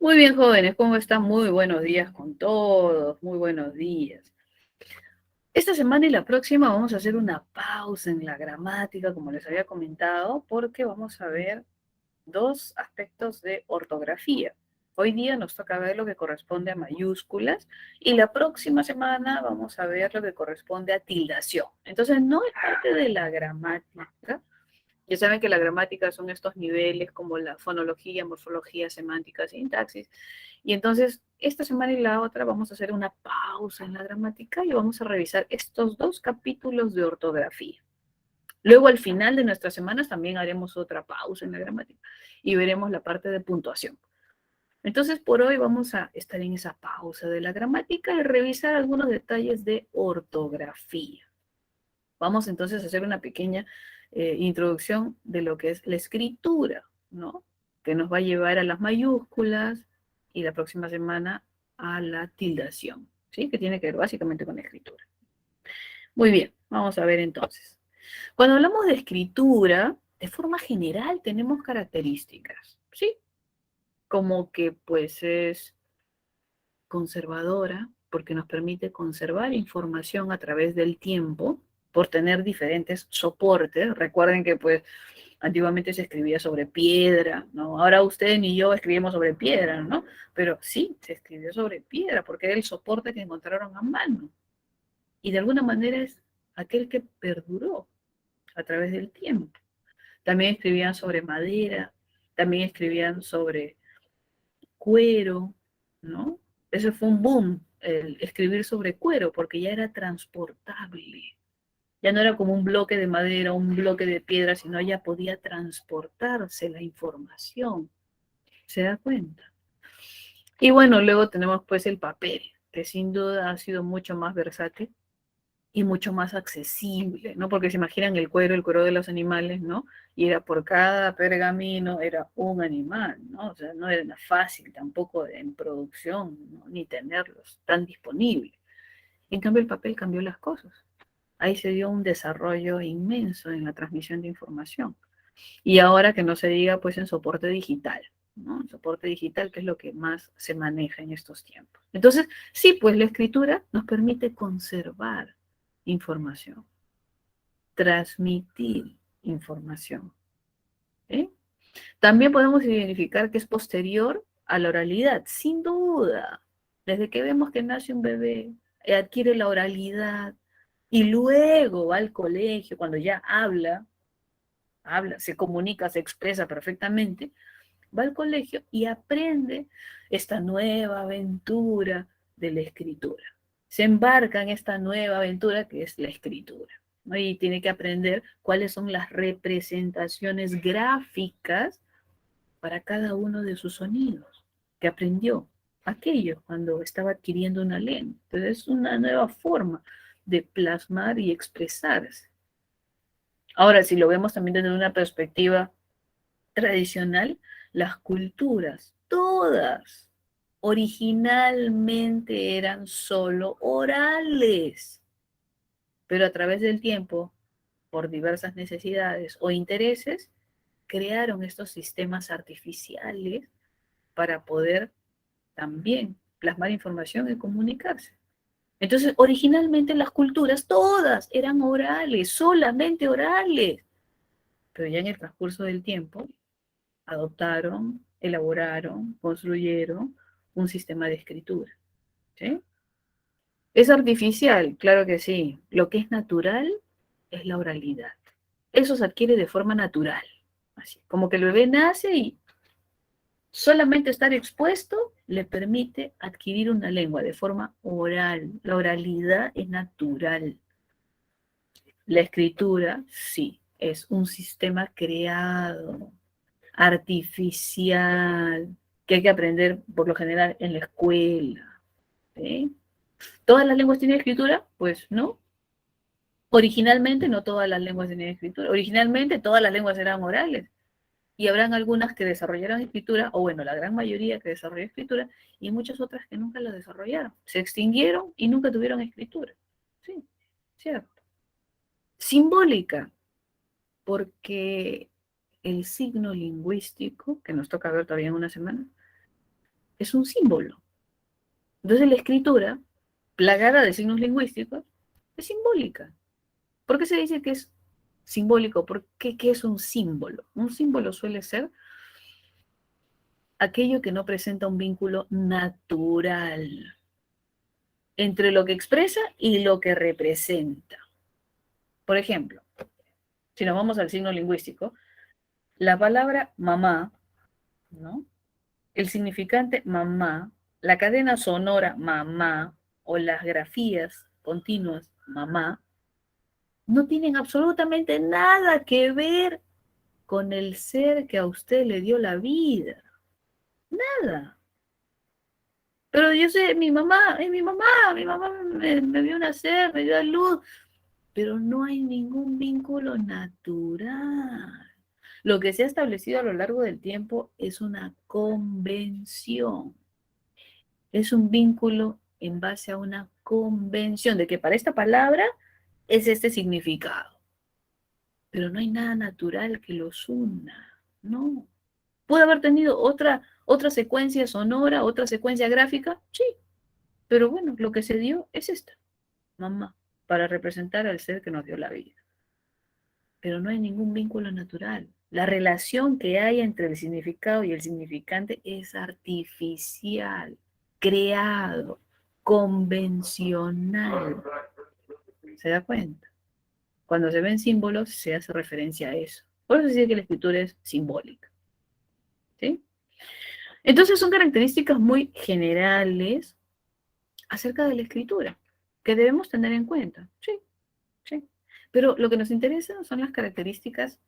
Muy bien, jóvenes, ¿cómo están? Muy buenos días con todos, muy buenos días. Esta semana y la próxima vamos a hacer una pausa en la gramática, como les había comentado, porque vamos a ver dos aspectos de ortografía. Hoy día nos toca ver lo que corresponde a mayúsculas y la próxima semana vamos a ver lo que corresponde a tildación. Entonces, no es parte de la gramática. Ya saben que la gramática son estos niveles como la fonología, morfología, semántica, sintaxis. Y entonces, esta semana y la otra vamos a hacer una pausa en la gramática y vamos a revisar estos dos capítulos de ortografía. Luego, al final de nuestras semanas, también haremos otra pausa en la gramática y veremos la parte de puntuación. Entonces, por hoy vamos a estar en esa pausa de la gramática y revisar algunos detalles de ortografía. Vamos entonces a hacer una pequeña introducción de lo que es la escritura, ¿no? Que nos va a llevar a las mayúsculas y la próxima semana a la tildación, ¿sí? Que tiene que ver básicamente con la escritura. Muy bien, vamos a ver entonces. Cuando hablamos de escritura, de forma general tenemos características, ¿sí? Como que pues es conservadora, porque nos permite conservar información a través del tiempo, por tener diferentes soportes. Recuerden que pues antiguamente se escribía sobre piedra, ¿no? Ahora usted ni yo escribimos sobre piedra, ¿no? Pero sí, se escribió sobre piedra porque era el soporte que encontraron a mano. Y de alguna manera es aquel que perduró a través del tiempo. También escribían sobre madera, también escribían sobre cuero, ¿no? Ese fue un boom, el escribir sobre cuero, porque ya era transportable. Ya no era como un bloque de madera, un bloque de piedra, sino ya podía transportarse la información. ¿Se da cuenta? Y bueno, luego tenemos pues el papel, que sin duda ha sido mucho más versátil y mucho más accesible, ¿no? Porque se imaginan el cuero de los animales, ¿no? Y era por cada pergamino era un animal, ¿no? O sea, no era fácil tampoco en producción, ¿no? Ni tenerlos tan disponibles. En cambio, el papel cambió las cosas. Ahí se dio un desarrollo inmenso en la transmisión de información. Y ahora que no se diga, pues en soporte digital, ¿no? En soporte digital, que es lo que más se maneja en estos tiempos. Entonces, sí, pues la escritura nos permite conservar información, transmitir información. ¿Eh? También podemos identificar que es posterior a la oralidad, sin duda. Desde que vemos que nace un bebé, adquiere la oralidad y luego va al colegio, cuando ya habla, se comunica, se expresa perfectamente, va al colegio y aprende esta nueva aventura de la escritura. Se embarca en esta nueva aventura que es la escritura, ¿no? Y tiene que aprender cuáles son las representaciones gráficas para cada uno de sus sonidos que aprendió aquello cuando estaba adquiriendo una lengua. Entonces es una nueva forma de plasmar y expresarse. Ahora, si lo vemos también desde una perspectiva tradicional, las culturas, todas, originalmente eran solo orales, pero a través del tiempo, por diversas necesidades o intereses, crearon estos sistemas artificiales para poder también plasmar información y comunicarse. Entonces, originalmente las culturas todas eran orales, solamente orales, pero ya en el transcurso del tiempo adoptaron, elaboraron, construyeron un sistema de escritura. ¿Sí? ¿Es artificial? Claro que sí. Lo que es natural es la oralidad. Eso se adquiere de forma natural. Así, como que el bebé nace y solamente estar expuesto le permite adquirir una lengua de forma oral. La oralidad es natural. La escritura, sí, es un sistema creado, artificial, que hay que aprender por lo general en la escuela. ¿Sí? ¿Todas las lenguas tienen escritura? Pues no. Originalmente no todas las lenguas tenían escritura. Originalmente todas las lenguas eran orales. Y habrán algunas que desarrollaron escritura, o bueno, la gran mayoría que desarrolló escritura, y muchas otras que nunca la desarrollaron. Se extinguieron y nunca tuvieron escritura. Sí, cierto. Simbólica, porque el signo lingüístico, que nos toca ver todavía en una semana, es un símbolo. Entonces la escritura, plagada de signos lingüísticos, es simbólica. ¿Por qué se dice que es simbólico? Porque ¿qué es un símbolo? Un símbolo suele ser aquello que no presenta un vínculo natural entre lo que expresa y lo que representa. Por ejemplo, si nos vamos al signo lingüístico, la palabra mamá, ¿no? El significante mamá, la cadena sonora mamá o las grafías continuas mamá, no tienen absolutamente nada que ver con el ser que a usted le dio la vida. Nada. Pero yo sé, mi mamá me vio nacer, me dio a luz, pero no hay ningún vínculo natural. Lo que se ha establecido a lo largo del tiempo es una convención, es un vínculo en base a una convención de que para esta palabra es este significado, pero no hay nada natural que los una, no. ¿Puede haber tenido otra secuencia sonora, otra secuencia gráfica? Sí, pero bueno, lo que se dio es esta, mamá, para representar al ser que nos dio la vida. Pero no hay ningún vínculo natural. La relación que hay entre el significado y el significante es artificial, creado, convencional. ¿Se da cuenta? Cuando se ven símbolos se hace referencia a eso. Por eso se dice que la escritura es simbólica. ¿Sí? Entonces son características muy generales acerca de la escritura que debemos tener en cuenta. Sí, sí. Pero lo que nos interesa son las características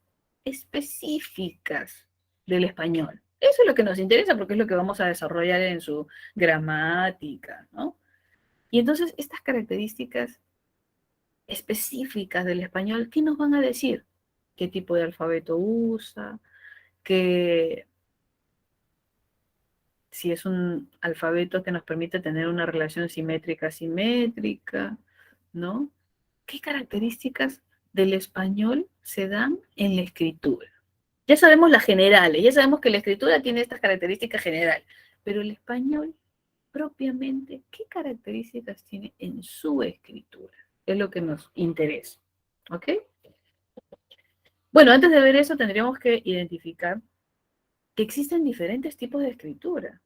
específicas del español. Eso es lo que nos interesa porque es lo que vamos a desarrollar en su gramática, ¿no? Y entonces estas características específicas del español, ¿qué nos van a decir? ¿Qué tipo de alfabeto usa? ¿Qué, si es un alfabeto que nos permite tener una relación simétrica, ¿no? ¿Qué características del español se dan en la escritura? Ya sabemos las generales, ya sabemos que la escritura tiene estas características generales, pero el español propiamente, ¿qué características tiene en su escritura? Es lo que nos interesa, ¿ok? Bueno, antes de ver eso tendríamos que identificar que existen diferentes tipos de escritura.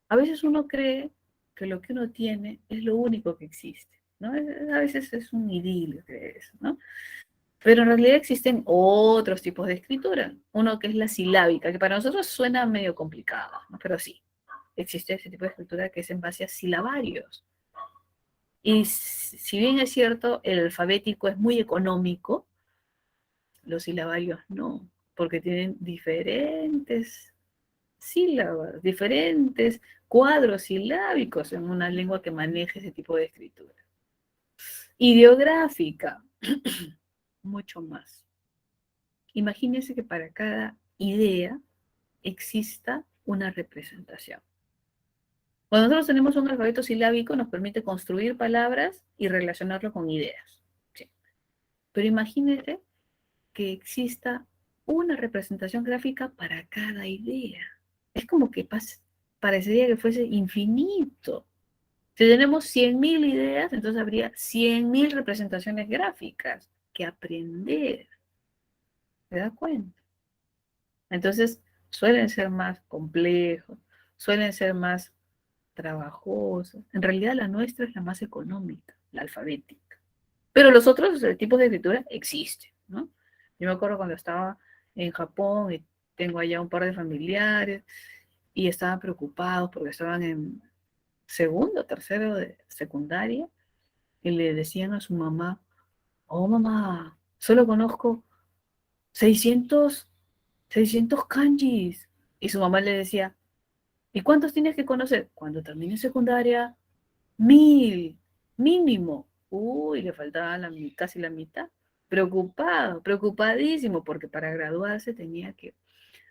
A veces uno cree que lo que uno tiene es lo único que existe, ¿no? A veces es un idilio creer eso, ¿no? Pero en realidad existen otros tipos de escritura. Uno que es la silábica, que para nosotros suena medio complicado, ¿no? Pero sí, existe ese tipo de escritura que es en base a silabarios. Y si bien es cierto, el alfabético es muy económico, los silabarios no, porque tienen diferentes sílabas, diferentes cuadros silábicos en una lengua que maneje ese tipo de escritura. Ideográfica, mucho más. Imagínense que para cada idea exista una representación. Cuando nosotros tenemos un alfabeto silábico nos permite construir palabras y relacionarlo con ideas. Sí. Pero imagínense que exista una representación gráfica para cada idea. Es como que parecería que fuese infinito. Si tenemos 100.000 ideas, entonces habría 100.000 representaciones gráficas que aprender. ¿Se da cuenta? Entonces, suelen ser más complejos, suelen ser más trabajosos. En realidad, la nuestra es la más económica, la alfabética. Pero los otros tipos de escritura existen, ¿no? Yo me acuerdo cuando estaba en Japón y tengo allá un par de familiares y estaban preocupados porque estaban en segundo, tercero de secundaria y le decían a su mamá, oh mamá, solo conozco 600 600 kanjis. Y su mamá le decía, ¿y cuántos tienes que conocer? Cuando termine secundaria, 1.000, mínimo. Uy, le faltaba casi la mitad. Preocupado, preocupadísimo, porque para graduarse tenía que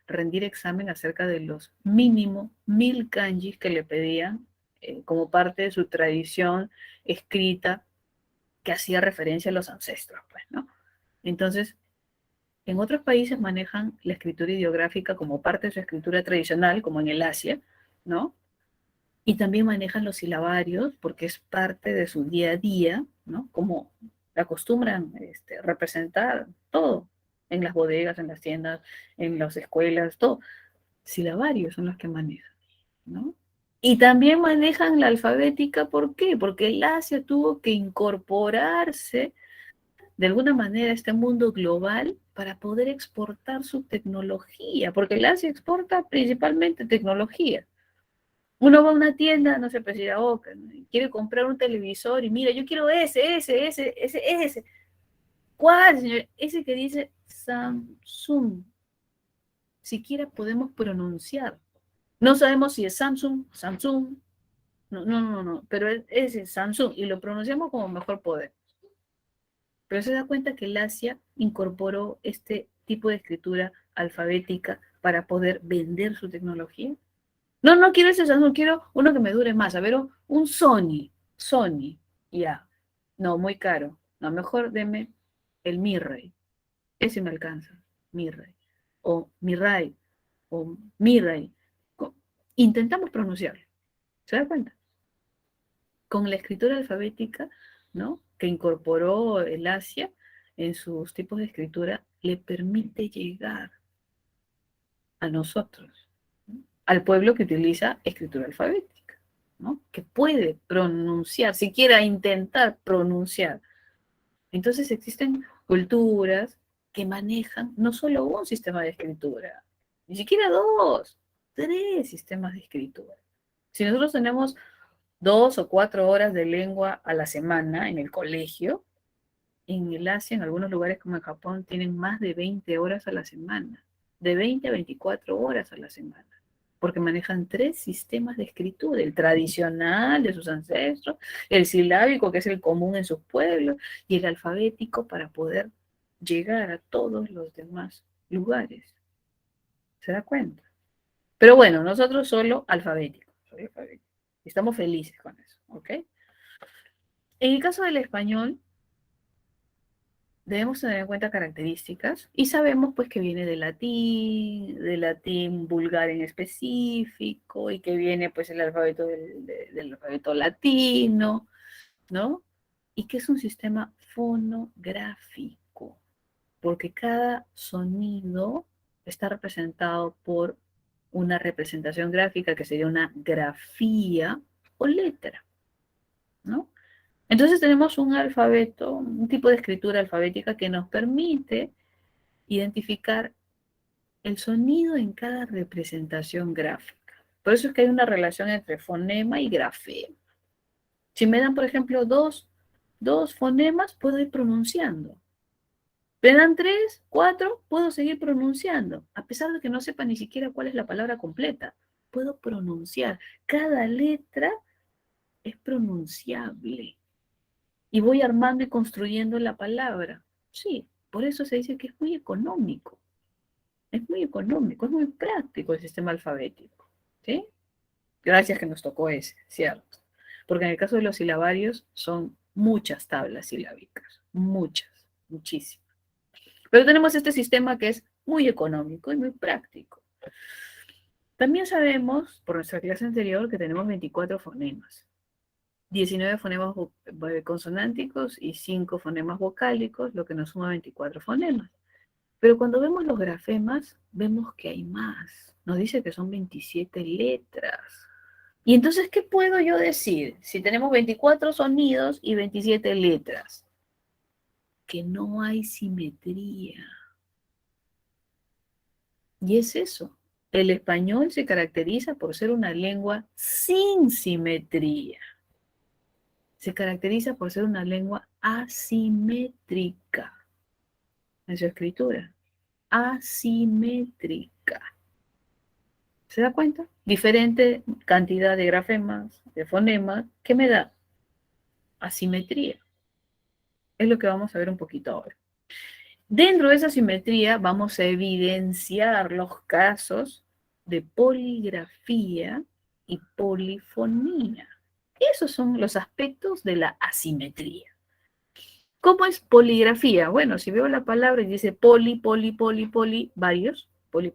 rendir examen acerca de los mínimo 1.000 kanjis que le pedían como parte de su tradición escrita que hacía referencia a los ancestros, pues, ¿no? Entonces, en otros países manejan la escritura ideográfica como parte de su escritura tradicional, como en el Asia, ¿no? Y también manejan los silabarios porque es parte de su día a día, ¿no? Como acostumbran representar todo en las bodegas, en las tiendas, en las escuelas, todo. Silabarios son los que manejan, ¿no? Y también manejan la alfabética, ¿por qué? Porque el Asia tuvo que incorporarse de alguna manera a este mundo global para poder exportar su tecnología, porque el Asia exporta principalmente tecnología. Uno va a una tienda, no sé, pues ir a Oca, ¿no? Y quiere comprar un televisor y mira, yo quiero ese. ¿Cuál, señor? Ese que dice Samsung. Siquiera podemos pronunciar. No sabemos si es Samsung, Samsung. No, pero es Samsung y lo pronunciamos como mejor poder. Pero se da cuenta que el Asia incorporó este tipo de escritura alfabética para poder vender su tecnología. No quiero ese Samsung, quiero uno que me dure más. A ver, un Sony, ya. No, muy caro. No, mejor deme el Mirrey. Ese me alcanza, Mirrey. O Mirai, o Mirrey. Intentamos pronunciarlo. ¿Se da cuenta? Con la escritura alfabética, ¿no? Que incorporó el Asia en sus tipos de escritura, le permite llegar a nosotros, ¿no? Al pueblo que utiliza escritura alfabética, ¿no? Que puede pronunciar, siquiera intentar pronunciar. Entonces existen culturas que manejan no solo un sistema de escritura, ni siquiera dos, tres sistemas de escritura. Si nosotros tenemos 2 o 4 horas de lengua a la semana en el colegio, en el Asia, en algunos lugares como en Japón, tienen más de 20 horas a la semana, de 20 a 24 horas a la semana, porque manejan tres sistemas de escritura, el tradicional de sus ancestros, el silábico, que es el común en sus pueblos, y el alfabético para poder llegar a todos los demás lugares. ¿Se da cuenta? Pero bueno, nosotros solo alfabéticos, soy alfabético. Estamos felices con eso, ¿ok? En el caso del español, debemos tener en cuenta características y sabemos pues que viene del latín vulgar en específico y que viene pues el alfabeto del alfabeto latino, ¿no? Y que es un sistema fonográfico, porque cada sonido está representado por una representación gráfica que sería una grafía o letra, ¿no? Entonces tenemos un alfabeto, un tipo de escritura alfabética que nos permite identificar el sonido en cada representación gráfica. Por eso es que hay una relación entre fonema y grafema. Si me dan, por ejemplo, dos fonemas, puedo ir pronunciando. Me dan 3, 4, puedo seguir pronunciando, a pesar de que no sepa ni siquiera cuál es la palabra completa. Puedo pronunciar. Cada letra es pronunciable. Y voy armando y construyendo la palabra. Sí, por eso se dice que es muy económico. Es muy económico, es muy práctico el sistema alfabético. ¿Sí? Gracias que nos tocó ese, ¿cierto? Porque en el caso de los silabarios son muchas tablas silábicas, muchas, muchísimas. Pero tenemos este sistema que es muy económico y muy práctico. También sabemos, por nuestra clase anterior, que tenemos 24 fonemas. 19 fonemas consonánticos y 5 fonemas vocálicos, lo que nos suma 24 fonemas. Pero cuando vemos los grafemas, vemos que hay más. Nos dice que son 27 letras. Y entonces, ¿qué puedo yo decir? Si tenemos 24 sonidos y 27 letras, que no hay simetría. Y es eso. El español se caracteriza por ser una lengua sin simetría. Se caracteriza por ser una lengua asimétrica en su escritura. Asimétrica. ¿Se da cuenta? Diferente cantidad de grafemas, de fonemas, ¿qué me da? Asimetría. Es lo que vamos a ver un poquito ahora. Dentro de esa simetría vamos a evidenciar los casos de poligrafía y polifonía. Esos son los aspectos de la asimetría. ¿Cómo es poligrafía? Bueno, si veo la palabra y dice poli, varios, poli.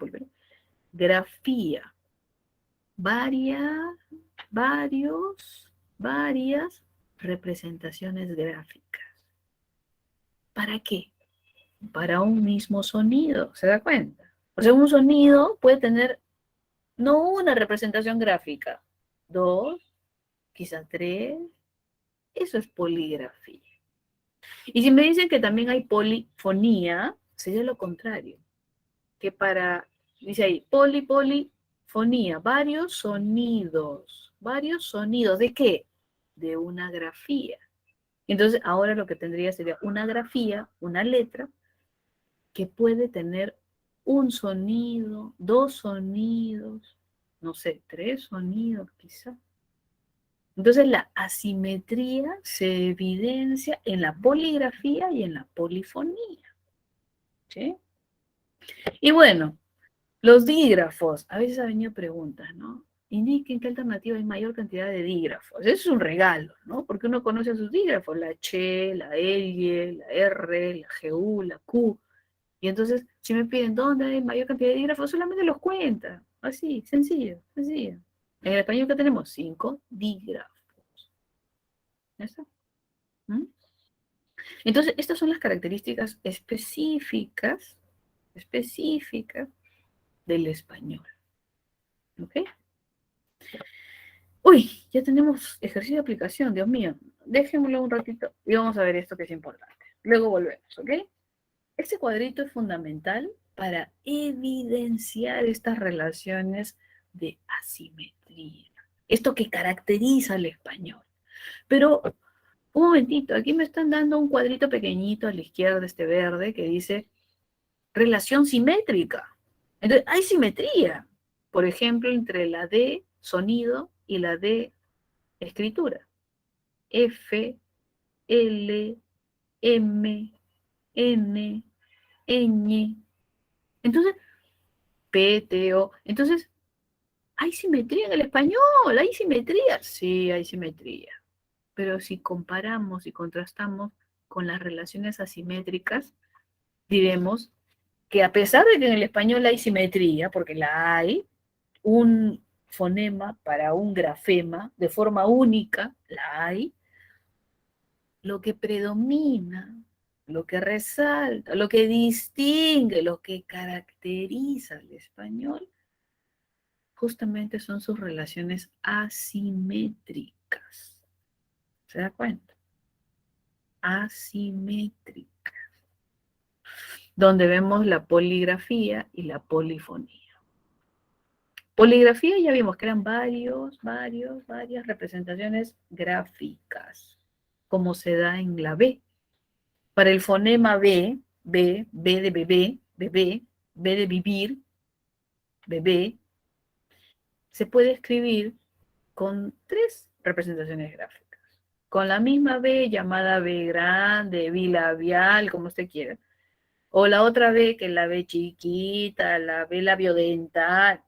Grafía, varias varias representaciones gráficas. ¿Para qué? Para un mismo sonido, ¿se da cuenta? O sea, un sonido puede tener no una representación gráfica, dos, quizá tres, eso es poligrafía. Y si me dicen que también hay polifonía, sería lo contrario, que dice ahí, polifonía, varios sonidos, ¿de qué? De una grafía. Entonces, ahora lo que tendría sería una grafía, una letra, que puede tener un sonido, dos sonidos, no sé, tres sonidos quizá. Entonces la asimetría se evidencia en la poligrafía y en la polifonía. ¿Sí? Y bueno, los dígrafos. A veces ha venido preguntas, ¿no? Indiquen qué alternativa hay mayor cantidad de dígrafos. Eso es un regalo, ¿no? Porque uno conoce a sus dígrafos, la Che, la L, la R, la GU, la Q. Y entonces, si me piden dónde hay mayor cantidad de dígrafos, solamente los cuenta. Así, sencillo, sencillo. En el español que tenemos 5 dígrafos. ¿Ya está? ¿Mm? Entonces, estas son las características específicas del español. ¿Ok? Uy, ya tenemos ejercicio de aplicación, Dios mío. Déjenmelo un ratito y vamos a ver esto que es importante. Luego volvemos, ¿ok? Este cuadrito es fundamental para evidenciar estas relaciones de asimetría. Esto que caracteriza al español. Pero, un momentito, aquí me están dando un cuadrito pequeñito a la izquierda, este verde, que dice relación simétrica. Entonces, hay simetría, por ejemplo, entre la D, sonido, y la D, escritura. F, L, M, N, ñ. Entonces, P, T, O. Entonces, ¿hay simetría en el español? ¿Hay simetría? Sí, hay simetría. Pero si comparamos y contrastamos con las relaciones asimétricas, diremos que a pesar de que en el español hay simetría, porque la hay, un fonema para un grafema de forma única, la hay, lo que predomina, lo que resalta, lo que distingue, lo que caracteriza al español, justamente son sus relaciones asimétricas. ¿Se da cuenta? Asimétricas. Donde vemos la poligrafía y la polifonía. Poligrafía ya vimos que eran varias representaciones gráficas, como se da en la B. Para el fonema B de bebé, B de vivir, bebé, se puede escribir con tres representaciones gráficas. Con la misma B llamada B grande, bilabial, como usted quiera. O la otra B que es la B chiquita, la B labiodental,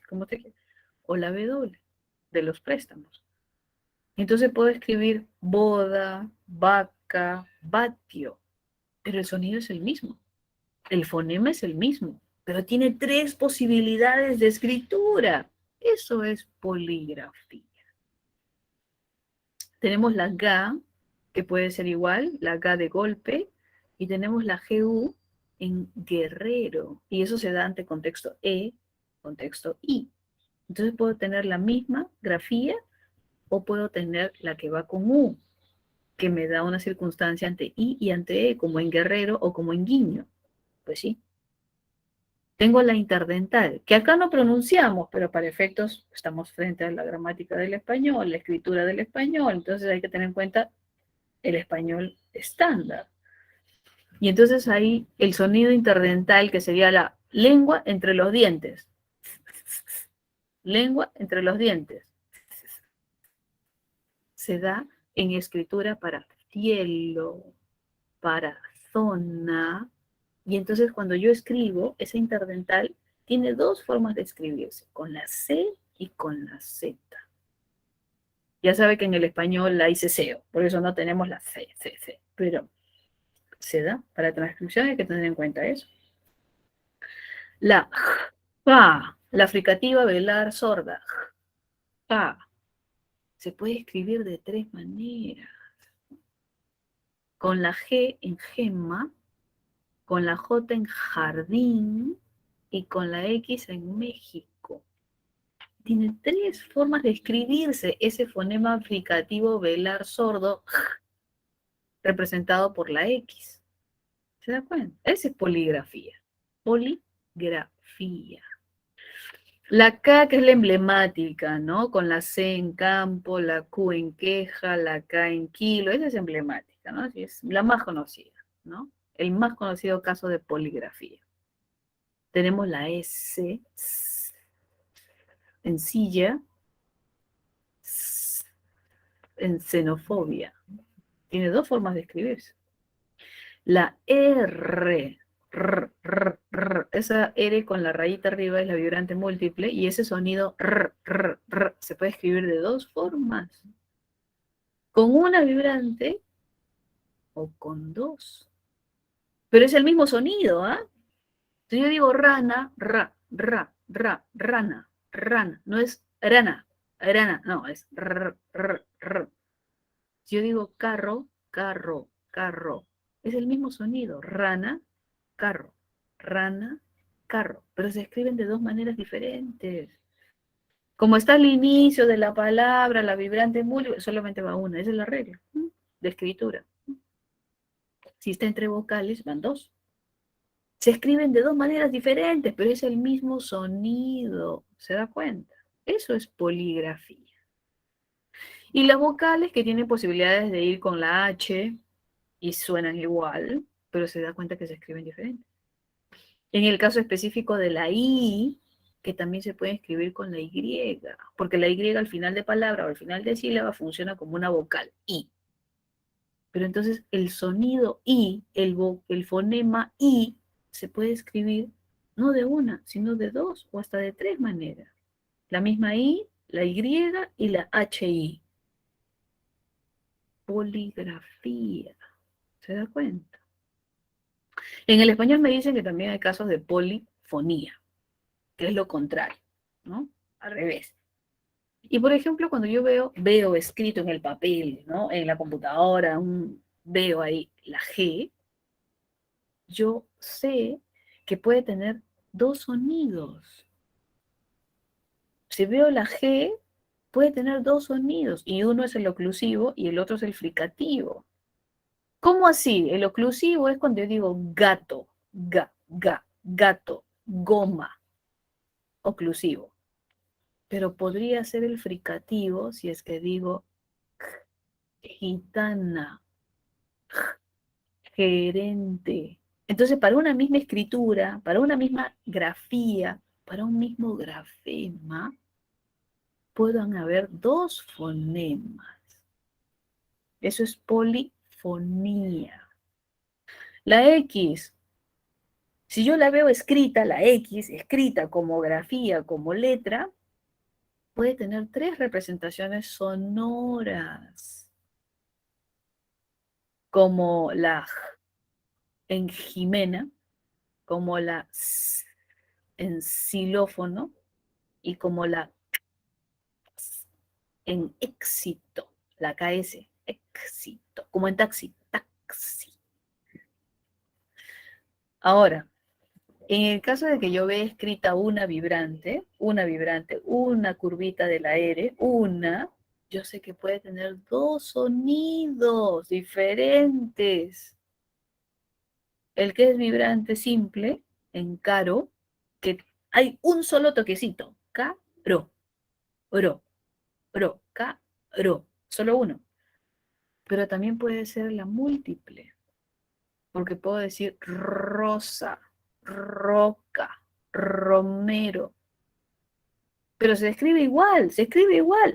como usted quiera. O la B doble de los préstamos. Entonces puedo escribir boda, vaca, vatio, pero el sonido es el mismo. El fonema es el mismo, pero tiene tres posibilidades de escritura. Eso es poligrafía. Tenemos la GA, que puede ser igual, la GA de golpe, y tenemos la GU en guerrero, y eso se da ante contexto E, contexto I. Entonces puedo tener la misma grafía o puedo tener la que va con U, que me da una circunstancia ante I y ante E, como en guerrero o como en guiño. Pues sí. Tengo la interdental, que acá no pronunciamos, pero para efectos estamos frente a la gramática del español, la escritura del español, entonces hay que tener en cuenta el español estándar. Y entonces ahí el sonido interdental, que sería la lengua entre los dientes. Lengua entre los dientes. Se da en escritura para cielo, para zona. Y entonces cuando yo escribo, esa interdental tiene dos formas de escribirse, con la C y con la Z. Ya sabe que en el español hay ceseo, por eso no tenemos la C, pero se da. Para transcripción hay que tener en cuenta eso. La J, la fricativa velar sorda, J, se puede escribir de 3 maneras. Con la G en gema, con la J en jardín y con la X en México. Tiene 3 formas de escribirse ese fonema fricativo velar sordo representado por la X. ¿Se da cuenta? Esa es poligrafía. Poligrafía. La K, que es la emblemática, ¿no? Con la C en campo, la Q en queja, la K en kilo, esa es emblemática, ¿no? Así es la más conocida, ¿no? El más conocido caso de poligrafía. Tenemos la S en silla, en xenofobia. Tiene 2 formas de escribirse. La esa R con la rayita arriba es la vibrante múltiple y ese sonido se puede escribir de 2 formas. Con una vibrante o con 2. Pero es el mismo sonido, ¿ah? Si yo digo rana, rana, no es rana, no, es Si yo digo carro, es el mismo sonido, rana, rana, carro, pero se escriben de 2 maneras diferentes. Como está al inicio de la palabra, la vibrante múltiple, solamente va una, esa es la regla de escritura. Si está entre vocales, van 2. Se escriben de 2 maneras diferentes, pero es el mismo sonido, ¿se da cuenta? Eso es poligrafía. Y las vocales que tienen posibilidades de ir con la H y suenan igual, pero se da cuenta que se escriben diferente. En el caso específico de la I, que también se puede escribir con la Y, porque la Y al final de palabra o al final de sílaba funciona como una vocal, I. Pero entonces el sonido I, el fonema I, se puede escribir no de una, sino de 2 o hasta de 3 maneras. La misma I, la Y y la HI. Poligrafía. ¿Se da cuenta? En el español me dicen que también hay casos de polifonía, que es lo contrario, ¿no? Al revés. Y por ejemplo, cuando yo veo escrito en el papel, ¿no? En la computadora, veo ahí la G, yo sé que puede tener 2 sonidos. Si veo la G, puede tener 2 sonidos, y uno es el oclusivo y el otro es el fricativo. ¿Cómo así? El oclusivo es cuando yo digo gato, gato, goma, oclusivo. Pero podría ser el fricativo si es que digo gitana, gerente. Entonces, para una misma escritura, para una misma grafía, para un mismo grafema, puedan haber 2 fonemas. Eso es polifonía. La X, si yo la veo escrita, la X, escrita como grafía, como letra, puede tener 3 representaciones sonoras, como la J en Jimena, como la S en xilófono y como la X en éxito, la KS, éxito, como en taxi, taxi. Ahora, en el caso de que yo vea escrita una vibrante, una curvita de la R, yo sé que puede tener 2 sonidos diferentes. El que es vibrante simple, en caro, que hay un solo toquecito, caro, ro, caro, solo uno. Pero también puede ser la múltiple, porque puedo decir rosa, roca, romero. Pero se escribe igual,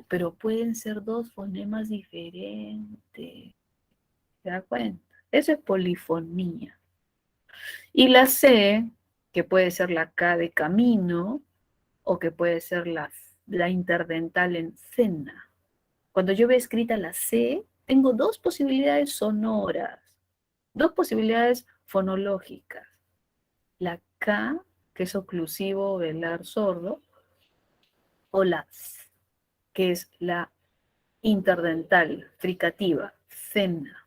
pero pueden ser 2 fonemas diferentes. ¿Se da cuenta? Eso es polifonía. Y la C, que puede ser la K de camino, o que puede ser la interdental en cena. Cuando yo veo escrita la C, tengo 2 posibilidades sonoras, 2 posibilidades fonológicas. La K, que es oclusivo velar sordo, o la S, que es la interdental, fricativa, cena.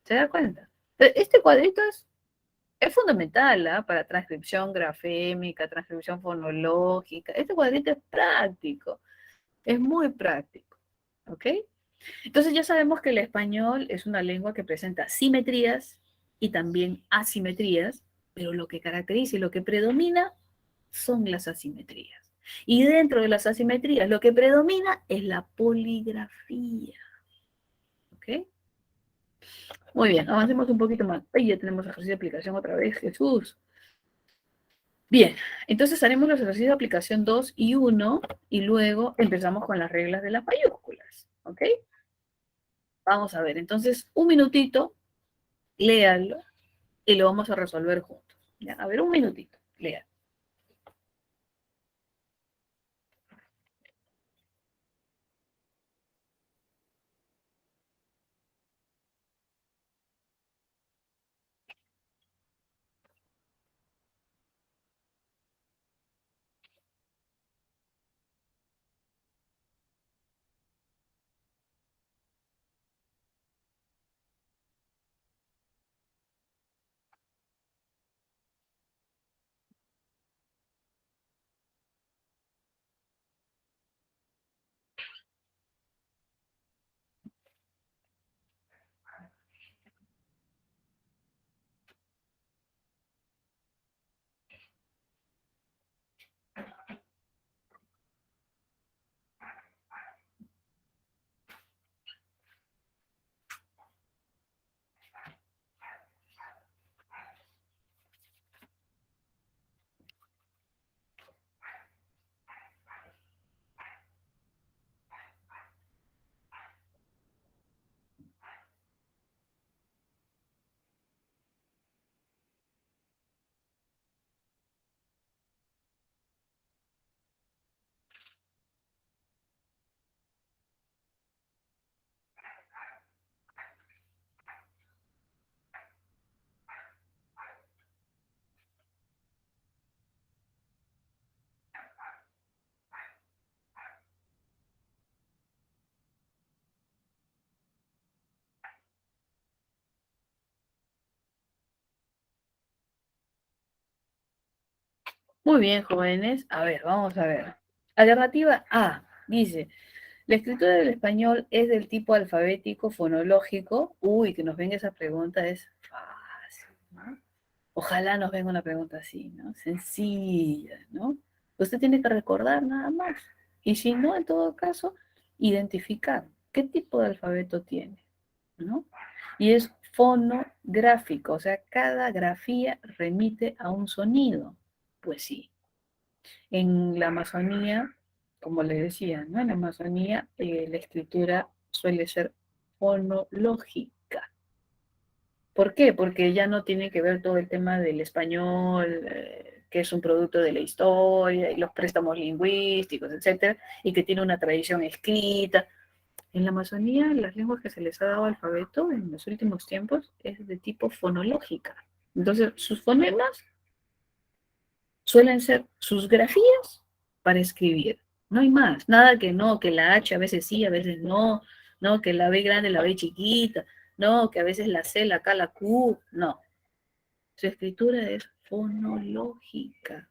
¿Se da cuenta? Este cuadrito es fundamental, ¿ah? Para transcripción grafémica, transcripción fonológica. Este cuadrito es práctico, es muy práctico. ¿Ok? Entonces ya sabemos que el español es una lengua que presenta simetrías y también asimetrías, pero lo que caracteriza y lo que predomina son las asimetrías. Y dentro de las asimetrías lo que predomina es la poligrafía. ¿Ok? Muy bien, avancemos un poquito más. Ahí ya tenemos ejercicio de aplicación otra vez, Jesús. Bien, entonces haremos los ejercicios de aplicación 2 y 1 y luego empezamos con las reglas de las mayúsculas. ¿Ok? Vamos a ver, entonces un minutito, léalo y lo vamos a resolver juntos. ¿Ya? A ver, un minutito, léalo. Muy bien, jóvenes. A ver, vamos a ver. Alternativa A dice, la escritura del español es del tipo alfabético fonológico. Uy, que nos venga esa pregunta es fácil, ¿no? Ojalá nos venga una pregunta así, ¿no? Sencilla, ¿no? Usted tiene que recordar nada más. Y si no, en todo caso, identificar qué tipo de alfabeto tiene, ¿no? Y es fonográfico, o sea, cada grafía remite a un sonido. Pues sí, en la Amazonía, como les decía, ¿no? En la Amazonía la escritura suele ser fonológica. ¿Por qué? Porque ya no tiene que ver todo el tema del español, que es un producto de la historia y los préstamos lingüísticos, etcétera, y que tiene una tradición escrita. En la Amazonía, las lenguas que se les ha dado alfabeto en los últimos tiempos es de tipo fonológica. Entonces, sus fonemas suelen ser sus grafías para escribir. No hay más. Nada que no, que la H a veces sí, a veces no. No, que la B grande, la B chiquita. No, que a veces la C, la K, la Q. No. Su escritura es fonológica.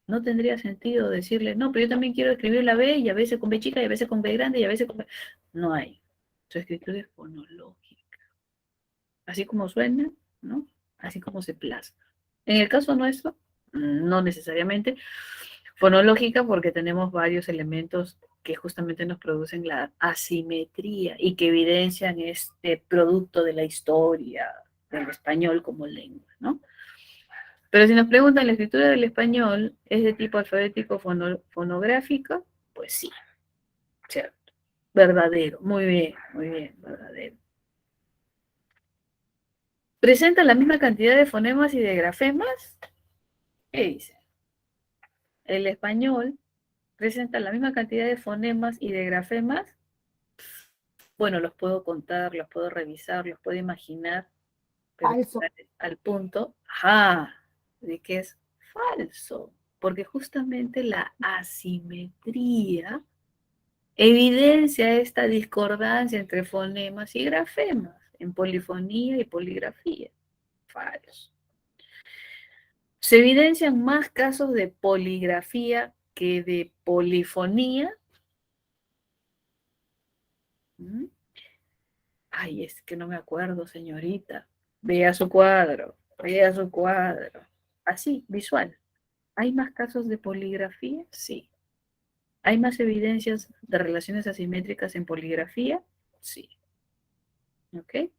No tendría sentido decirle, no, pero yo también quiero escribir la B y a veces con B chica y a veces con B grande y a veces con B. No hay. Su escritura es fonológica. Así como suena, ¿no? Así como se plasma. En el caso nuestro, no necesariamente fonológica porque tenemos varios elementos que justamente nos producen la asimetría y que evidencian este producto de la historia del español como lengua, ¿no? Pero si nos preguntan, ¿la escritura del español es de tipo alfabético fonográfico? Pues sí, cierto. Verdadero, muy bien, verdadero. ¿Presenta la misma cantidad de fonemas y de grafemas? ¿Qué dice? El español presenta la misma cantidad de fonemas y de grafemas. Bueno, los puedo contar, los puedo revisar, los puedo imaginar, pero Falso. al punto, ajá, de que es falso, porque justamente la asimetría Evidencia esta discordancia entre fonemas y grafemas en polifonía y poligrafía. Falso. Se evidencian más casos de poligrafía que de polifonía. ¿Mm? Ay, es que no me acuerdo, señorita. Vea su cuadro, vea su cuadro. Así, visual. ¿Hay más casos de poligrafía? Sí. ¿Hay más evidencias de relaciones asimétricas en poligrafía? Sí. ¿Ok?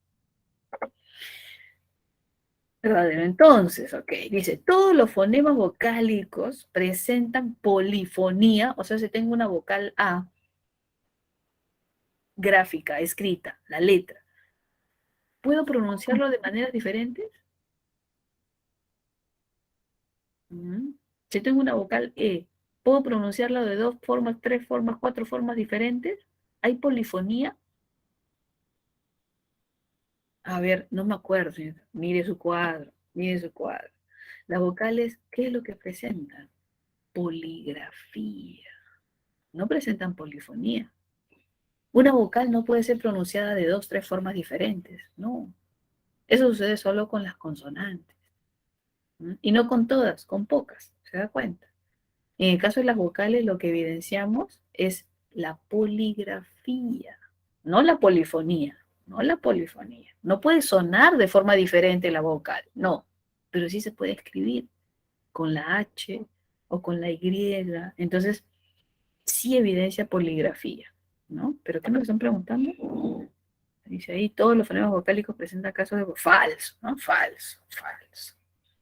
Verdadero. Entonces, ok, dice, todos los fonemas vocálicos presentan polifonía, o sea, si tengo una vocal A gráfica, escrita, la letra, ¿puedo pronunciarlo de maneras diferentes? Si tengo una vocal E, ¿puedo pronunciarla de 2 formas, 3 formas, 4 formas diferentes? ¿Hay polifonía? A ver, no me acuerdo. Mire su cuadro, mire su cuadro. Las vocales, ¿qué es lo que presentan? Poligrafía. No presentan polifonía. Una vocal no puede ser pronunciada de 2, 3 formas diferentes. No. Eso sucede solo con las consonantes. Y no con todas, con pocas. ¿Se da cuenta? En el caso de las vocales, lo que evidenciamos es la poligrafía, no la polifonía, no la polifonía. No puede sonar de forma diferente la vocal, no, pero sí se puede escribir con la H o con la Y. Entonces, sí evidencia poligrafía, ¿no? ¿Pero qué me están preguntando? Dice ahí, todos los fonemas vocálicos presentan casos de... Falso, ¿no? Falso, falso.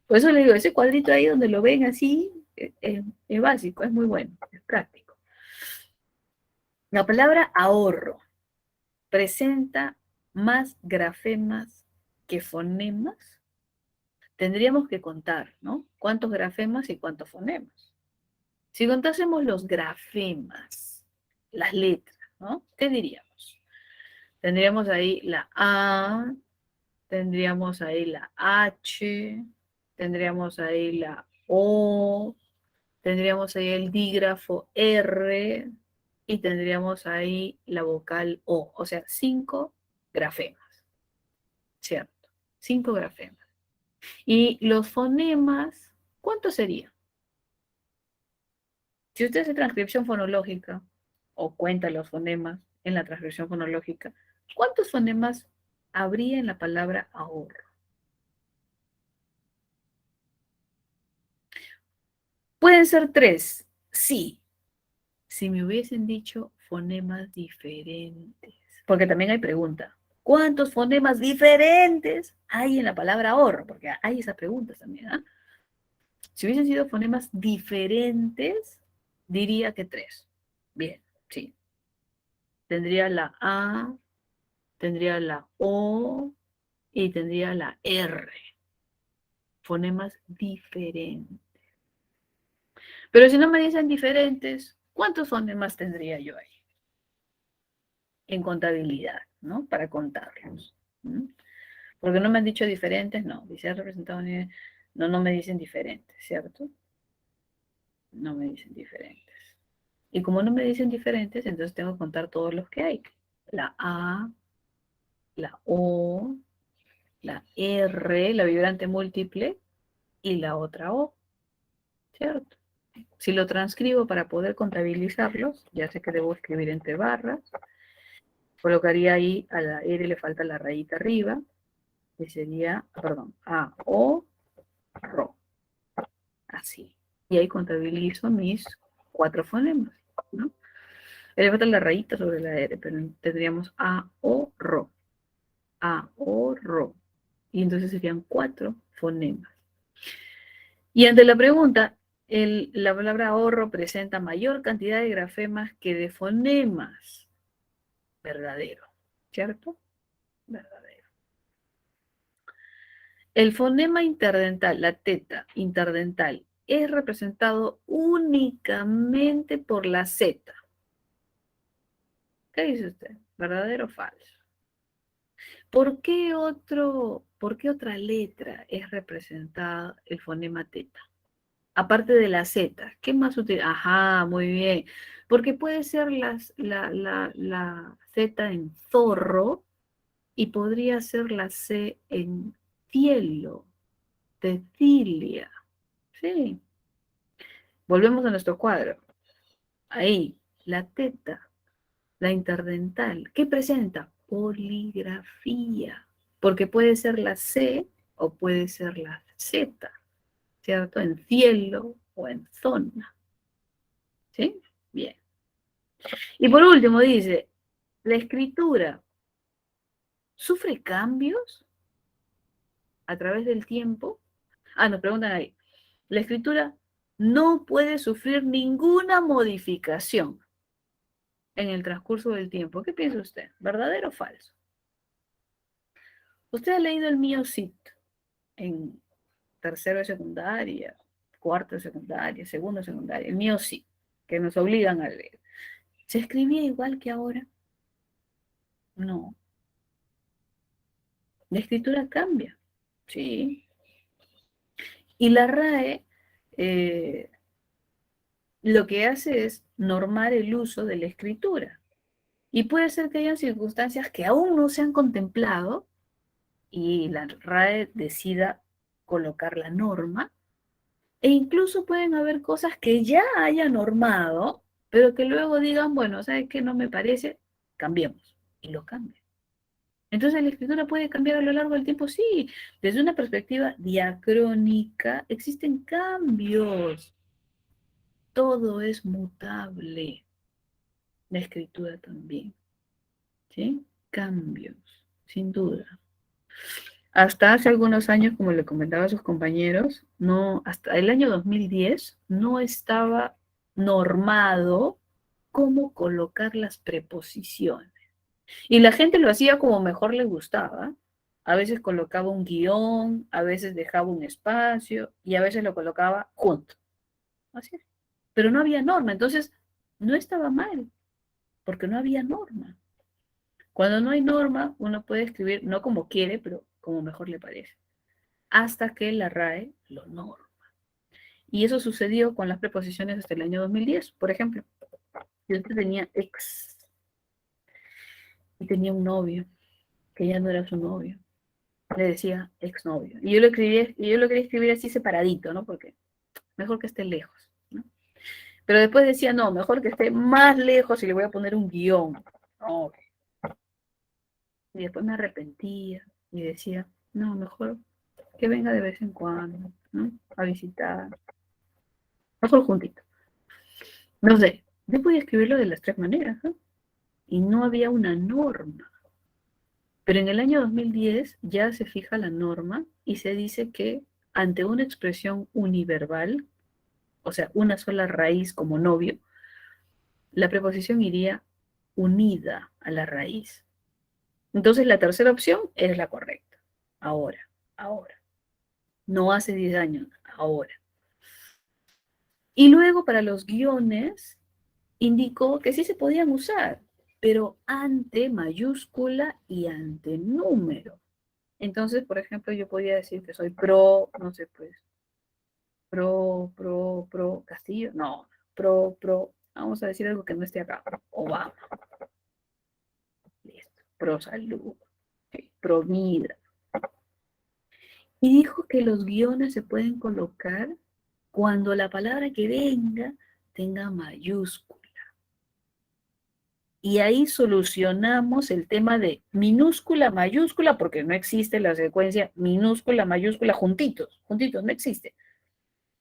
Por eso le digo, ese cuadrito ahí donde lo ven así, es básico, es muy bueno, es práctico. La palabra ahorro presenta más grafemas que fonemas. Tendríamos que contar, ¿no? ¿Cuántos grafemas y cuántos fonemas? Si contásemos los grafemas, las letras, ¿no? ¿Qué diríamos? Tendríamos ahí la A, tendríamos ahí la H, tendríamos ahí la O, tendríamos ahí el dígrafo R y tendríamos ahí la vocal O, sea, 5 grafemas, ¿cierto? 5 grafemas. Y los fonemas, ¿cuántos serían? Si usted hace transcripción fonológica o cuenta los fonemas en la transcripción fonológica, ¿cuántos fonemas habría en la palabra ahorro? Pueden ser 3, sí, si me hubiesen dicho fonemas diferentes. Porque también hay pregunta. ¿Cuántos fonemas diferentes hay en la palabra ahorro? Porque hay esas preguntas también. ¿Ah? Si hubiesen sido fonemas diferentes, diría que 3. Bien, sí. Tendría la A, tendría la O y tendría la R. Fonemas diferentes. Pero si no me dicen diferentes, ¿cuántos fonemas tendría yo ahí? En contabilidad, ¿no? Para contarlos. Porque no me han dicho diferentes, no. Dice representado, no, no me dicen diferentes, ¿cierto? No me dicen diferentes. Y como no me dicen diferentes, entonces tengo que contar todos los que hay. La A, la O, la R, la vibrante múltiple, y la otra O, ¿cierto? Si lo transcribo para poder contabilizarlos, ya sé que debo escribir entre barras, colocaría ahí a la R le falta la rayita arriba, que sería, perdón, A, O, RO. Así. Y ahí contabilizo mis 4 fonemas, ¿no? Le falta la rayita sobre la R, pero tendríamos A, O, RO. A, O, RO. Y entonces serían 4 fonemas. Y ante la pregunta, la palabra ahorro presenta mayor cantidad de grafemas que de fonemas. Verdadero, ¿cierto? Verdadero. El fonema interdental, la teta interdental, es representado únicamente por la Z. ¿Qué dice usted? ¿Verdadero o falso? ¿Por qué otra letra es representada el fonema teta? Aparte de la Z, ¿qué más utiliza? Ajá, muy bien. Porque puede ser la Z en zorro y podría ser la C en cielo, Cecilia. Sí. Volvemos a nuestro cuadro. Ahí, la teta, la interdental. ¿Qué presenta? Poligrafía. Porque puede ser la C o puede ser la Z, ¿cierto? En cielo o en zona. ¿Sí? Bien. Y por último dice, la escritura sufre cambios a través del tiempo. Ah, nos preguntan ahí. La escritura no puede sufrir ninguna modificación en el transcurso del tiempo. ¿Qué piensa usted? ¿Verdadero o falso? Usted ha leído el mío CIT en tercero de secundaria, cuarto de secundaria, segundo de secundaria, el mío sí, que nos obligan a leer. ¿Se escribía igual que ahora? No. La escritura cambia, sí. Y la RAE lo que hace es normar el uso de la escritura. Y puede ser que hayan circunstancias que aún no se han contemplado y la RAE decida colocar la norma. E incluso pueden haber cosas que ya haya normado, pero que luego digan, bueno, ¿sabes qué? No me parece, cambiemos. Y lo cambian. Entonces la escritura puede cambiar a lo largo del tiempo, sí. Desde una perspectiva diacrónica existen cambios. Todo es mutable. La escritura también. ¿Sí? Cambios, sin duda. Hasta hace algunos años, como le comentaba a sus compañeros, no, hasta el año 2010 no estaba normado cómo colocar las preposiciones. Y la gente lo hacía como mejor le gustaba. A veces colocaba un guión, a veces dejaba un espacio y a veces lo colocaba junto. Así es. Pero no había norma, entonces no estaba mal, porque no había norma. Cuando no hay norma, uno puede escribir no como quiere, pero como mejor le parece, hasta que la RAE lo norma. Y eso sucedió con las preposiciones hasta el año 2010. Por ejemplo, yo tenía ex y tenía un novio que ya no era su novio. Le decía exnovio. Y yo lo escribí, y yo lo quería escribir así separadito, ¿no? Porque mejor que esté lejos, ¿no? Pero después decía, no, mejor que esté más lejos y le voy a poner un guión. No. Y después me arrepentía y decía, no, mejor que venga de vez en cuando, ¿no? A visitar. Mejor juntito. No sé, yo podía escribirlo de las tres maneras, ¿no? Y no había una norma. Pero en el año 2010 ya se fija la norma y se dice que ante una expresión univerbal, o sea, una sola raíz como novio, la preposición iría unida a la raíz. Entonces la tercera opción es la correcta. Ahora, ahora. No hace 10 años, ahora. Y luego para los guiones indicó que sí se podían usar, pero ante mayúscula y ante número. Entonces, por ejemplo, yo podía decir que soy pro, no sé, pues, pro Castillo. No, pro, vamos a decir algo que no esté acá. Obama. Listo. Pro salud. Pro vida. Y dijo que los guiones se pueden colocar cuando la palabra que venga tenga mayúscula. Y ahí solucionamos el tema de minúscula, mayúscula, porque no existe la secuencia minúscula, mayúscula, juntitos, juntitos, no existe.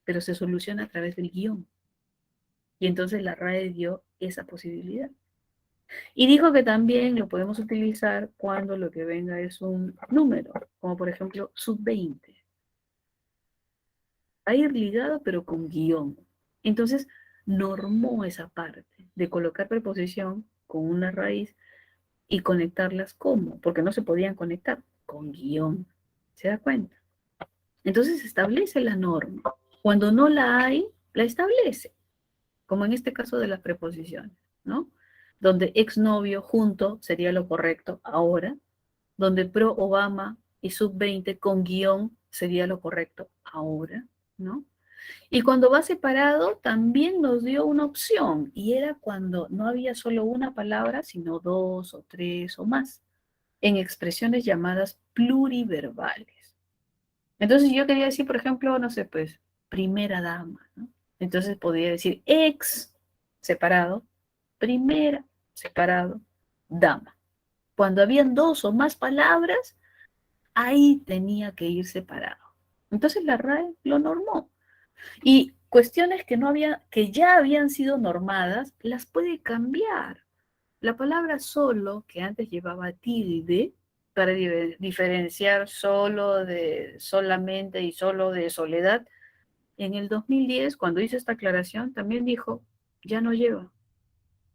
Pero se soluciona a través del guión. Y entonces la RAE dio esa posibilidad. Y dijo que también lo podemos utilizar cuando lo que venga es un número, como por ejemplo sub 20. Va a ir ligado pero con guión. Entonces normó esa parte de colocar preposición con una raíz y conectarlas como, porque no se podían conectar con guión. ¿Se da cuenta? Entonces establece la norma. Cuando no la hay, la establece, como en este caso de las preposiciones, ¿no? Donde exnovio junto sería lo correcto ahora, donde pro Obama y sub 20 con guión sería lo correcto ahora, ¿no? Y cuando va separado, también nos dio una opción, y era cuando no había solo una palabra, sino dos o tres o más, en expresiones llamadas pluriverbales. Entonces yo quería decir, por ejemplo, no sé, pues, primera dama, ¿no? Entonces podría decir ex, separado, primera, separado, dama. Cuando habían dos o más palabras, ahí tenía que ir separado. Entonces la RAE lo normó. Y cuestiones que no había, que ya habían sido normadas, las puede cambiar. La palabra solo, que antes llevaba tilde, para diferenciar solo de solamente y solo de soledad, en el 2010, cuando hizo esta aclaración, también dijo, ya no lleva,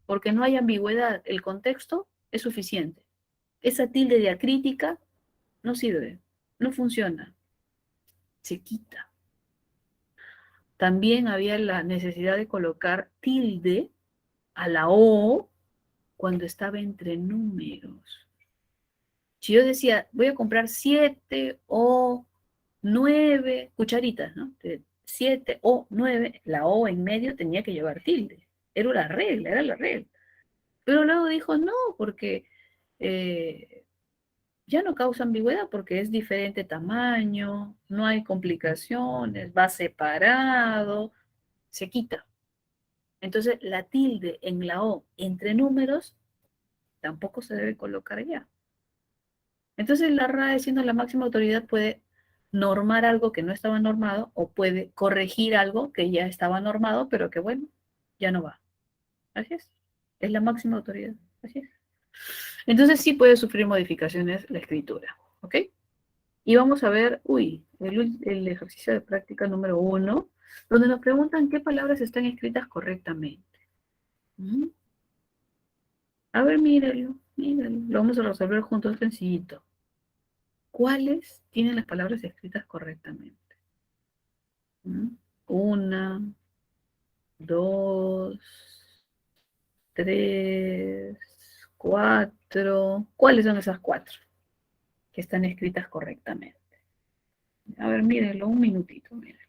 porque no hay ambigüedad, el contexto es suficiente. Esa tilde diacrítica no sirve, no funciona, se quita. También había la necesidad de colocar tilde a la O cuando estaba entre números. Si yo decía, voy a comprar 7 o 9 cucharitas, ¿no? 7 o 9, la O en medio tenía que llevar tilde. Era la regla. Pero luego dijo, no, porque ya no causa ambigüedad porque es diferente tamaño, no hay complicaciones, va separado, se quita. Entonces, la tilde en la O entre números tampoco se debe colocar ya. Entonces, la RAE, siendo la máxima autoridad, puede normar algo que no estaba normado o puede corregir algo que ya estaba normado, pero que bueno, ya no va. Así es. Es la máxima autoridad. Así es. Entonces, sí puede sufrir modificaciones la escritura. ¿Ok? Y vamos a ver, el ejercicio de práctica número 1, donde nos preguntan qué palabras están escritas correctamente. ¿Mm? A ver, mírenlo, mírenlo. Lo vamos a resolver juntos sencillito. ¿Cuáles tienen las palabras escritas correctamente? ¿Mm? Una, dos, tres, cuatro. ¿Cuáles son esas cuatro que están escritas correctamente? A ver, mírenlo, un minutito, miren.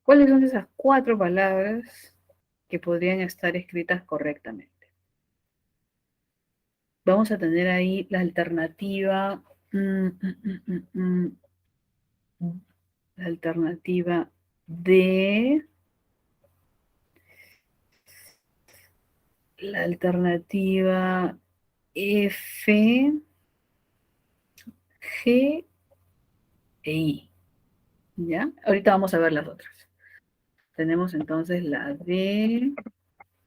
¿Cuáles son esas cuatro palabras que podrían estar escritas correctamente? Vamos a tener ahí la alternativa, la alternativa D, la alternativa F, G e I. ¿Ya? Ahorita vamos a ver las otras. Tenemos entonces la D,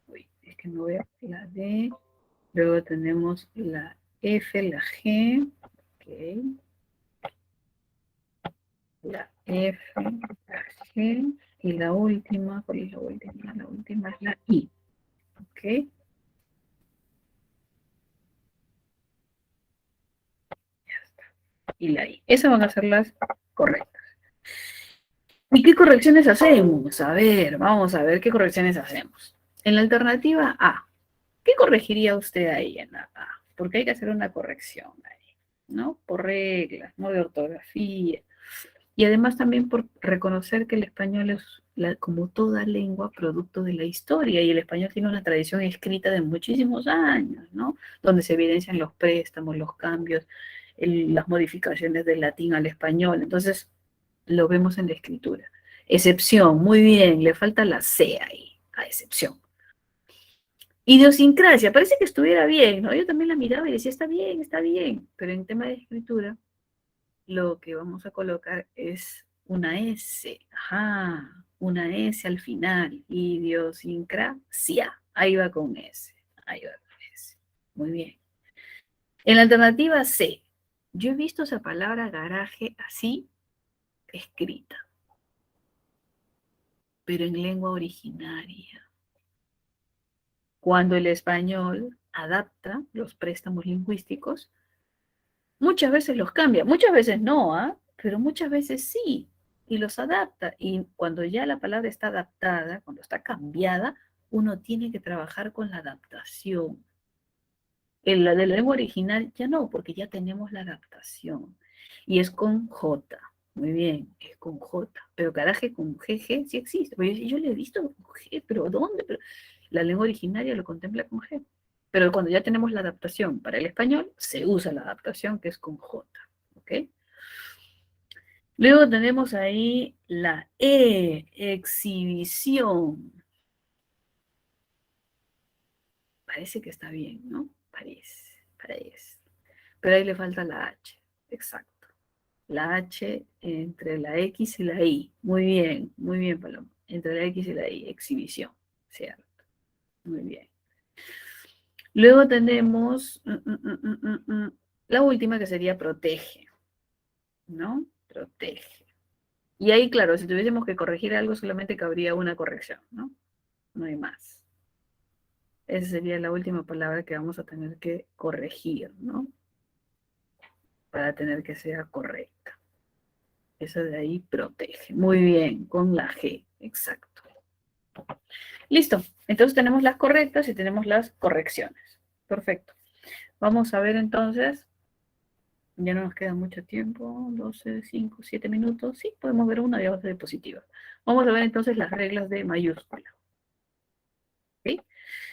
uy, es que no veo la D, luego tenemos la F, la G, ok, la F, la G, y la última, ¿cuál es la última? La última es la I, ok, ya está, y la I. Esas van a ser las correctas. ¿Y qué correcciones hacemos? A ver, vamos a ver qué correcciones hacemos. En la alternativa A, ¿qué corregiría usted ahí en la A? Porque hay que hacer una corrección ahí, ¿no? Por reglas, ¿no? De ortografía. Y además también por reconocer que el español es, como toda lengua, producto de la historia, y el español tiene una tradición escrita de muchísimos años, ¿no? Donde se evidencian los préstamos, los cambios, las modificaciones del latín al español. Entonces, lo vemos en la escritura. Excepción, muy bien, le falta la C ahí, a excepción. Idiosincrasia, parece que estuviera bien, ¿no? Yo también la miraba y decía, está bien, pero en tema de escritura, lo que vamos a colocar es una S, ajá, una S al final. Idiosincrasia. Ahí va con S. Ahí va con S. Muy bien. En la alternativa C, yo he visto esa palabra garaje así escrita, pero en lengua originaria. Cuando el español adapta los préstamos lingüísticos, muchas veces los cambia, muchas veces no, ¿ah? Pero muchas veces sí, y los adapta. Y cuando ya la palabra está adaptada, cuando está cambiada, uno tiene que trabajar con la adaptación. En la de la lengua original ya no, porque ya tenemos la adaptación. Y es con J. Muy bien, es con J. Pero garaje con GG sí existe. Pero yo le he visto con G, pero ¿dónde? Pero la lengua originaria lo contempla con G. Pero cuando ya tenemos la adaptación para el español, se usa la adaptación que es con J. ¿Ok? Luego tenemos ahí la E, exhibición. Parece que está bien, ¿no? Parece. Pero ahí le falta la H. Exacto. La H entre la X y la I. Muy bien, Paloma. Entre la X y la I, exhibición. Cierto. Muy bien. Luego tenemos la última que sería protege, ¿no? Protege. Y ahí, claro, si tuviésemos que corregir algo, solamente cabría una corrección, ¿no? No hay más. Esa sería la última palabra que vamos a tener que corregir, ¿no? Para tener que sea correcta. Esa de ahí protege. Muy bien, con la G, exacto. Listo, entonces tenemos las correctas y tenemos las correcciones. Perfecto. Vamos a ver entonces, ya no nos queda mucho tiempo, 12, 5, 7 minutos. Sí, podemos ver una y otra diapositiva. Vamos a ver entonces las reglas de mayúscula. ¿Sí?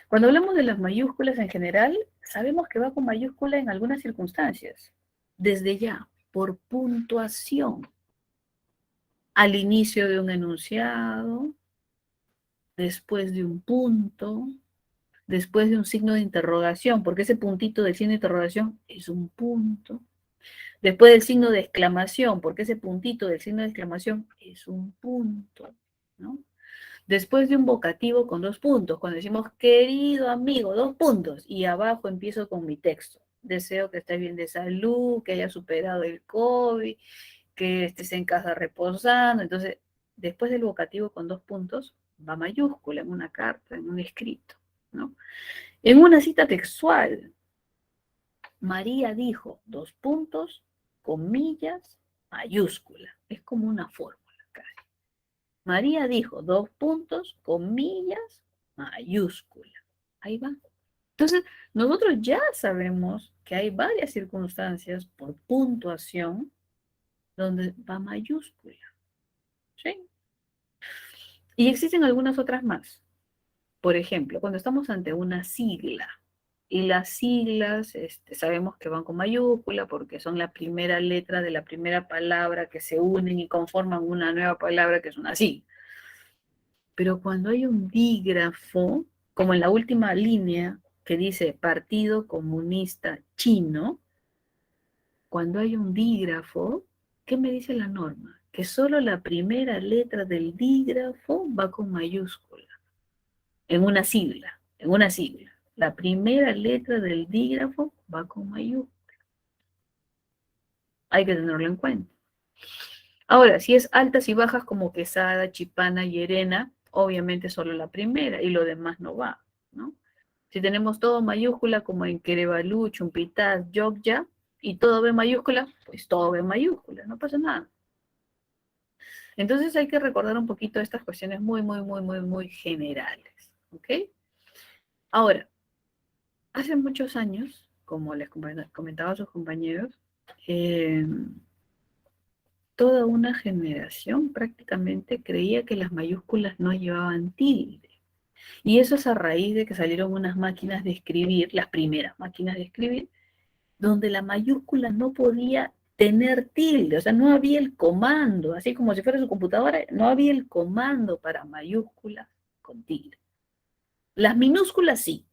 Cuando hablamos de las mayúsculas en general, sabemos que va con mayúscula en algunas circunstancias. Desde ya, por puntuación. Al inicio de un enunciado, después de un punto, después de un signo de interrogación, porque ese puntito del signo de interrogación es un punto. Después del signo de exclamación, porque ese puntito del signo de exclamación es un punto, ¿no? Después de un vocativo con 2 puntos, cuando decimos querido amigo, 2 puntos, y abajo empiezo con mi texto. Deseo que estés bien de salud, que hayas superado el COVID, que estés en casa reposando. Entonces, después del vocativo con 2 puntos, va mayúscula en una carta, en un escrito, ¿no? En una cita textual, María dijo, 2 puntos, comillas, mayúscula. Es como una fórmula casi. María dijo, 2 puntos, comillas, mayúscula. Ahí va. Entonces, nosotros ya sabemos que hay varias circunstancias por puntuación donde va mayúscula. ¿Sí? Y existen algunas otras más. Por ejemplo, cuando estamos ante una sigla, y las siglas sabemos que van con mayúscula porque son la primera letra de la primera palabra que se unen y conforman una nueva palabra que es una sigla. Pero cuando hay un dígrafo, como en la última línea que dice Partido Comunista Chino, cuando hay un dígrafo, ¿qué me dice la norma? Que solo la primera letra del dígrafo va con mayúscula, en una sigla, en una sigla. La primera letra del dígrafo va con mayúscula. Hay que tenerlo en cuenta. Ahora, si es altas y bajas como Quesada, Chipana y Erena, obviamente solo la primera y lo demás no va, ¿no? Si tenemos todo mayúscula como en Kerevalú, Chumpitaz, Yogya, y todo ve mayúscula, pues todo ve mayúscula, no pasa nada. Entonces hay que recordar un poquito estas cuestiones muy generales, ¿ok? Ahora, hace muchos años, como les comentaba a sus compañeros, eh, toda una generación prácticamente creía que las mayúsculas no llevaban tilde. Y eso es a raíz de que salieron unas máquinas de escribir, las primeras máquinas de escribir, donde la mayúscula no podía tener tilde, o sea, no había el comando, así como si fuera su computadora, no había el comando para mayúsculas con tilde. Las minúsculas sí,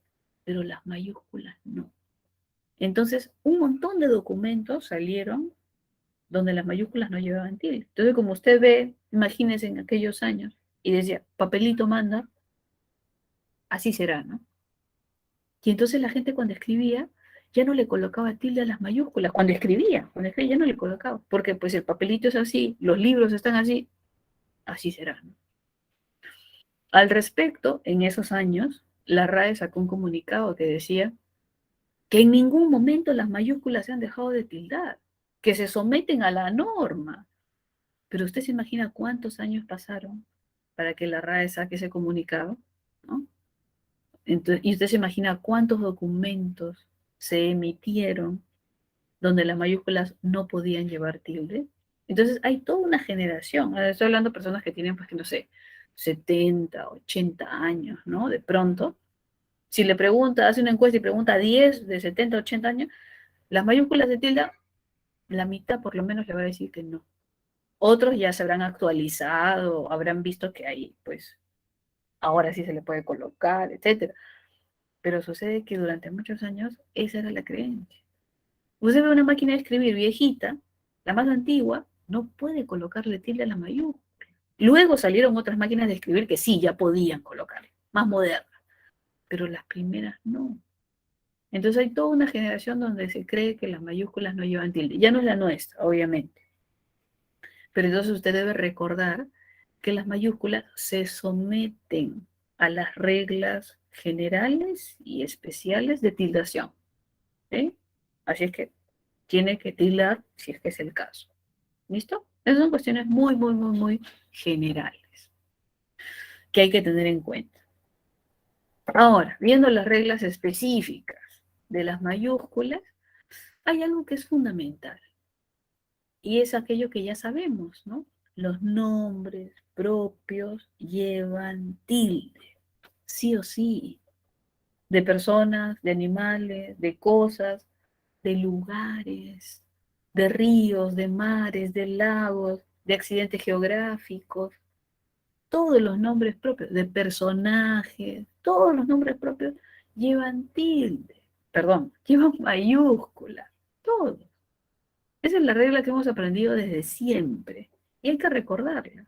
pero las mayúsculas no. Entonces, un montón de documentos salieron donde las mayúsculas no llevaban tilde. Entonces, como usted ve, imagínense en aquellos años, y decía, papelito manda, así será, ¿no? Y entonces la gente cuando escribía ya no le colocaba tilde a las mayúsculas, cuando escribía ya no le colocaba, porque pues el papelito es así, los libros están así, así será, ¿no? Al respecto, en esos años, la RAE sacó un comunicado que decía que en ningún momento las mayúsculas se han dejado de tildar, que se someten a la norma. Pero usted se imagina cuántos años pasaron para que la RAE saque ese comunicado, ¿no? Entonces, y usted se imagina cuántos documentos se emitieron donde las mayúsculas no podían llevar tilde. Entonces hay toda una generación, ahora estoy hablando de personas que tienen, pues que no sé, 70, 80 años, ¿no? De pronto, si le pregunta, hace una encuesta y pregunta a 10 de 70, 80 años, las mayúsculas de tilde, la mitad por lo menos le va a decir que no. Otros ya se habrán actualizado, habrán visto que ahí, pues, ahora sí se le puede colocar, etcétera. Pero sucede que durante muchos años esa era la creencia. Usted ve una máquina de escribir viejita, la más antigua, no puede colocarle tilde a la mayúscula. Luego salieron otras máquinas de escribir que sí, ya podían colocarle, más modernas, pero las primeras no. Entonces hay toda una generación donde se cree que las mayúsculas no llevan tilde. Ya no es la nuestra, obviamente. Pero entonces usted debe recordar que las mayúsculas se someten a las reglas generales y especiales de tildación. ¿Sí? Así es que tiene que tildar si es que es el caso. ¿Listo? Esas son cuestiones muy, muy, muy, muy generales que hay que tener en cuenta. Ahora, viendo las reglas específicas de las mayúsculas, hay algo que es fundamental y es aquello que ya sabemos, ¿no? Los nombres propios llevan tilde, sí o sí, de personas, de animales, de cosas, de lugares, de ríos, de mares, de lagos, de accidentes geográficos, todos los nombres propios, de personajes, todos los nombres propios llevan tilde, perdón, llevan mayúscula, todos. Esa es la regla que hemos aprendido desde siempre y hay que recordarla.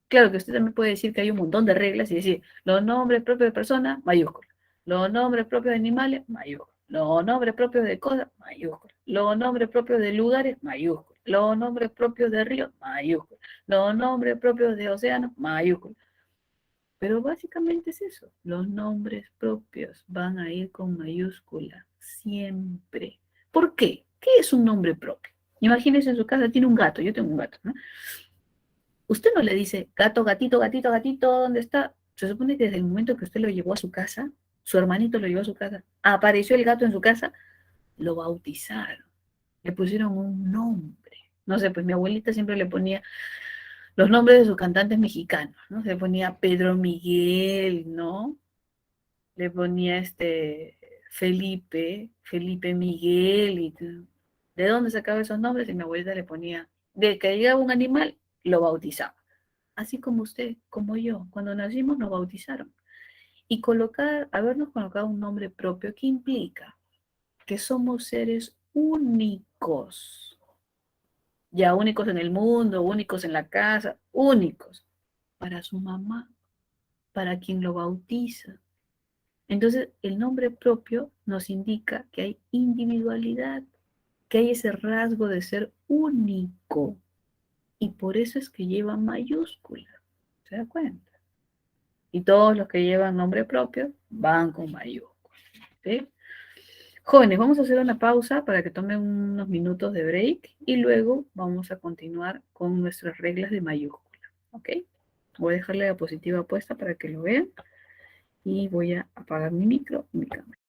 Claro que usted también puede decir que hay un montón de reglas y decir los nombres propios de personas, mayúscula. Los nombres propios de animales, mayúscula. Los nombres propios de cosas, mayúscula. Los nombres propios de lugares, mayúscula. Los nombres propios de ríos, mayúscula. Los nombres propios de océanos, mayúscula. Pero básicamente es eso. Los nombres propios van a ir con mayúscula siempre. ¿Por qué? ¿Qué es un nombre propio? Imagínese en su casa, tiene un gato, yo tengo un gato, ¿no? Usted no le dice, gato, gatito, gatito, gatito, ¿dónde está? Se supone que desde el momento que usted lo llevó a su casa, su hermanito lo llevó a su casa, apareció el gato en su casa, lo bautizaron, le pusieron un nombre. No sé, pues mi abuelita siempre le ponía los nombres de sus cantantes mexicanos, ¿no? Se ponía Pedro Miguel, ¿no? Le ponía Felipe, Felipe Miguel, y ¿de dónde sacaba esos nombres? Y mi abuelita le ponía, de que llegaba un animal, lo bautizaba. Así como usted, como yo, cuando nacimos nos bautizaron. Y habernos colocado un nombre propio, ¿qué implica? Que somos seres únicos, ya únicos en el mundo, únicos en la casa, únicos para su mamá, para quien lo bautiza. Entonces, el nombre propio nos indica que hay individualidad, que hay ese rasgo de ser único. Y por eso es que lleva mayúscula. ¿Se da cuenta? Y todos los que llevan nombre propio van con mayúscula. ¿Sí? Jóvenes, vamos a hacer una pausa para que tomen unos minutos de break y luego vamos a continuar con nuestras reglas de mayúscula. ¿Ok? Voy a dejarle la diapositiva puesta para que lo vean y voy a apagar mi micro y mi cámara.